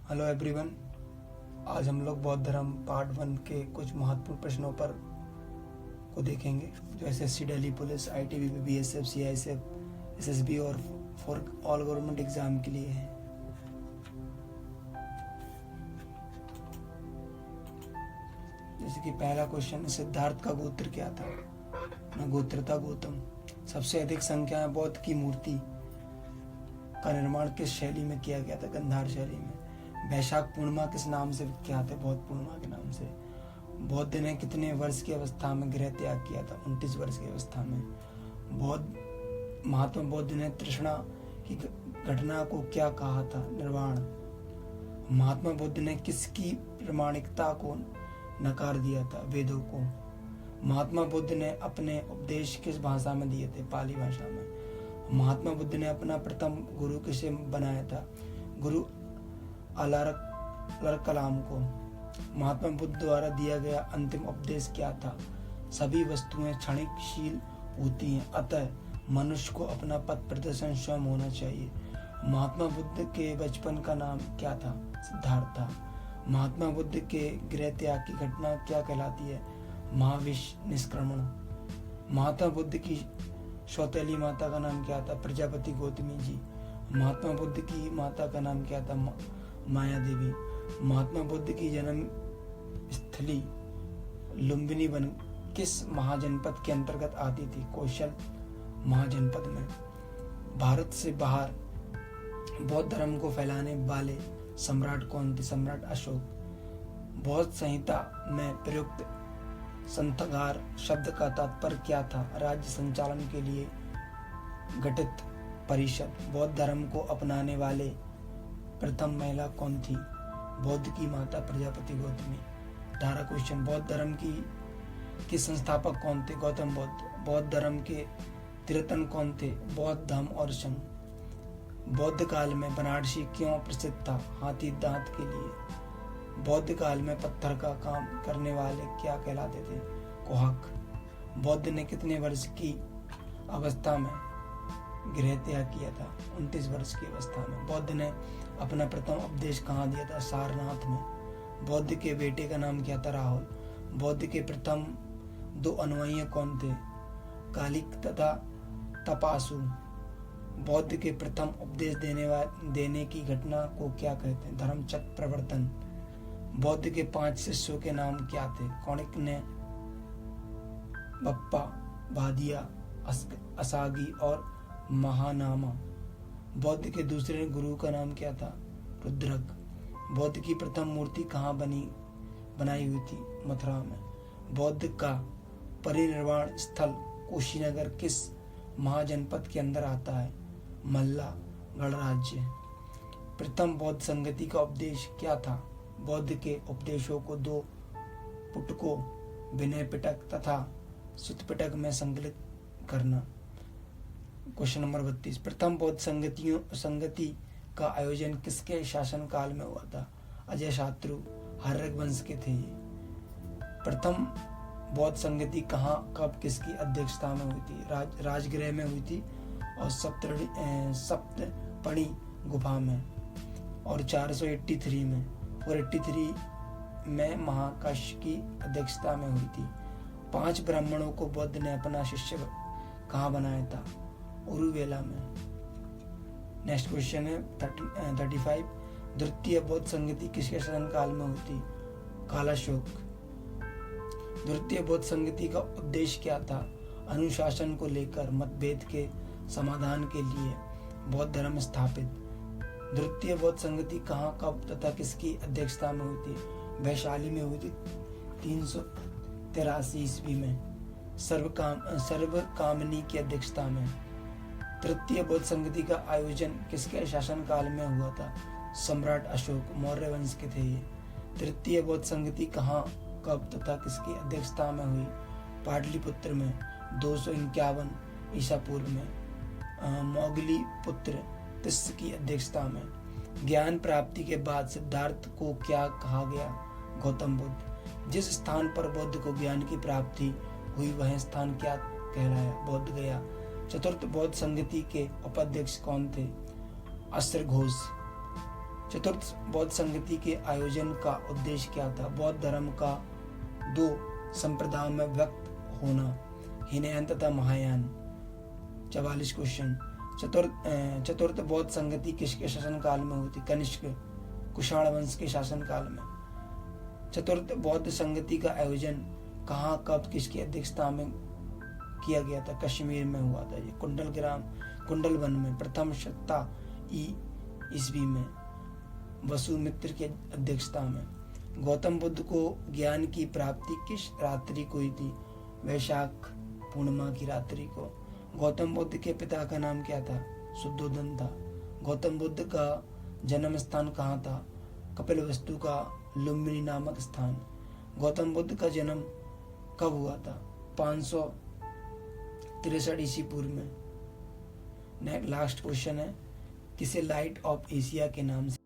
Hello everyone. आज हम लोग बौद्ध धर्म पार्ट 1 के कुछ महत्वपूर्ण प्रश्नों पर को देखेंगे जो SSC, Delhi police, ITBP, BSF, CISF, SSB और फॉर ऑल गवर्नमेंट एग्जाम के लिए हैं। जैसे कि पहला क्वेश्चन, सिद्धार्थ का गोत्र क्या था? न गोत्र था गौतम। सबसे अधिक संख्या में बौद्ध की मूर्ति का निर्माण किस शैली में किया गया था? गंधार शैली में। वैशाख पूर्णिमा किस नाम से विख्यात है? बौद्ध पूर्णिमा के नाम से। बौद्ध ने कितने वर्ष की अवस्था में गृह त्याग किया था? 29 वर्ष की अवस्था में। महात्मा बौद्ध ने तृष्णा की घटना को क्या कहा था? निर्वाण। महात्मा बुद्ध ने किसकी प्रामाणिकता को नकार दिया था? वेदों को। महात्मा बुद्ध ने अपने उपदेश किस भाषा में दिए थे? पाली भाषा में। महात्मा बुद्ध ने अपना प्रथम गुरु किसे बनाया था? गुरु अलार कलाम को। महात्मा बुद्ध द्वारा दिया गया अंतिम उपदेश क्या था? सभी वस्तुएं क्षणिकशील होती हैं, अतः मनुष्य को अपना पथ प्रदर्शन स्वयं होना चाहिए। महात्मा बुद्ध के बचपन का नाम क्या था? सिद्धार्थ था। महात्मा बुद्ध के गृह त्याग की घटना क्या कहलाती है? महाविष निष्क्रमण। महात्मा बुद्ध की सौतेली माता का नाम क्या था? प्रजापति गौतमी जी। महात्मा बुद्ध की माता का नाम क्या था? माया देवी। महात्मा बुद्ध की जन्म स्थली लुम्बिनी वन किस महाजनपद के अंतर्गत आती थी? कौशल महाजनपद में। भारत से बाहर बौद्ध धर्म को फैलाने वाले सम्राट कौन थे? सम्राट अशोक। बौद्ध संहिता में प्रयुक्त संथगार शब्द का तात्पर्य क्या था? राज्य संचालन के लिए गठित परिषद। बौद्ध धर्म को अपनाने वाले प्रथम महिला कौन थी? बौद्ध की माता प्रजापति गौतमी। 18 क्वेश्चन, बौद्ध धर्म के संस्थापक कौन थे? गौतम बुद्ध। बौद्ध धर्म के तीर्थन कौन थे? बौद्ध धम्म और संघ। बौद्ध काल में बनारसी क्यों प्रसिद्ध था? हाथी दांत के लिए। बौद्ध काल में पत्थर का काम करने वाले क्या कहलाते थे? कोहक। बौद्ध ने कितने वर्ष की अवस्था में गृह त्याग किया था? 29 वर्ष की अवस्था में। बौद्ध ने अपना प्रथम उपदेश कहाँ दिया था? सारनाथ में। बौद्ध के बेटे का नाम क्या था? राहुल। बौद्ध के प्रथम 2 अनुयायी कौन थे? कालिक तथा तपासु। बौद्ध के प्रथम उपदेश देने की घटना को क्या कहते हैं? धर्मचक्र प्रवर्तन। बौद्ध के 5 शिष्यों के नाम क्या थे? कौणिक ने, बप्पा, भादिया, असागी और महानामा। बौद्ध के दूसरे गुरु का नाम क्या था? रुद्रक। बौद्ध की प्रथम मूर्ति कहाँ बनाई हुई थी? मथुरा में। बौद्ध का परिनिर्वाण स्थल कुशीनगर किस महाजनपद के अंदर आता है? मल्ला गणराज्य। प्रथम बौद्ध संगति का उपदेश क्या था? बौद्ध के उपदेशों को 2 पुटकों विनय पिटक तथा सुत्त पिटक में संकलित करना। क्वेश्चन नंबर 32, प्रथम बौद्ध संगति का आयोजन किसके शासन काल में हुआ था? अजय शात्रु हर्यक वंश के थे ये। प्रथम बौद्ध संगति कहाँ, कब, किसकी अध्यक्षता में हुई थी? राजगृह में हुई थी और सप्तपणी गुफा में और 483 में। 483 में महाकाश की अध्यक्षता में हुई थी। 5 ब्राह्मणों को बुद्ध ने अपना शिष्य कहाँ बनाया था? उरुवेला में। नेक्स्ट क्वेश्चन है 35, द्वितीय बौद्ध संगति किसके शासन काल में हुई थी? कालाशोक। द्वितीय बौद्ध संगति का उद्देश्य क्या था? अनुशासन को लेकर मतभेद के समाधान के लिए बौद्ध धर्म स्थापित। द्वितीय बौद्ध संगति कहाँ, कब तथा किसकी अध्यक्षता में हुई थी? वैशाली में हुई थी 383 ईस्वी में। सर्वकामनी की अध्यक्षता में। तृतीय बौद्ध संगति का आयोजन किसके शासन काल में हुआ था? सम्राट अशोक, मौर्य वंश के थे ये। तृतीय बौद्ध संगति कहाँ, कब तथा किसकी अध्यक्षता में हुई? पाटलिपुत्र में 251 ईसा पूर्व में। मोगली पुत्र तिस्स की अध्यक्षता में। ज्ञान प्राप्ति के बाद सिद्धार्थ को क्या कहा गया? गौतम बुद्ध। जिस स्थान पर बुद्ध को ज्ञान की प्राप्ति हुई वह स्थान क्या कहलाया? बौद्ध गया। चतुर्थ बौद्ध संगति के उपाध्यक्ष कौन थे? अस्त्र घोष। चतुर्थ, बौद्ध संगति के आयोजन का उद्देश्य क्या था? बौद्ध धर्म का 2 संप्रदायों में व्यक्त होना, हीनयान तथा महायान। 44 क्वेश्चन। चतुर्थ बौद्ध संगति किसके शासन काल में हुई थी? कनिष्क कुषाण वंश के शासन काल में। चतुर्थ बौद्ध संगति का आयोजन कहाँ, कब, किसकी अध्यक्षता में किया गया था? कश्मीर में हुआ था। ये कुंडल वन में प्रथम शता ईस्वी में वसुमित्र की अध्यक्षता में। गौतम बुद्ध को ज्ञान की प्राप्ति किस रात्रि को हुई थी? वैशाख पूर्णिमा की रात्रि को। गौतम बुद्ध के पिता का नाम क्या था? शुद्धोधन था। गौतम बुद्ध का जन्म स्थान कहाँ था? कपिलवस्तु का लुम्बिनी नामक स्थान। गौतम बुद्ध का जन्म कब हुआ था? 563 ईसी पूर्व में। नेक्स्ट लास्ट क्वेश्चन है, किसे लाइट ऑफ एशिया के नाम से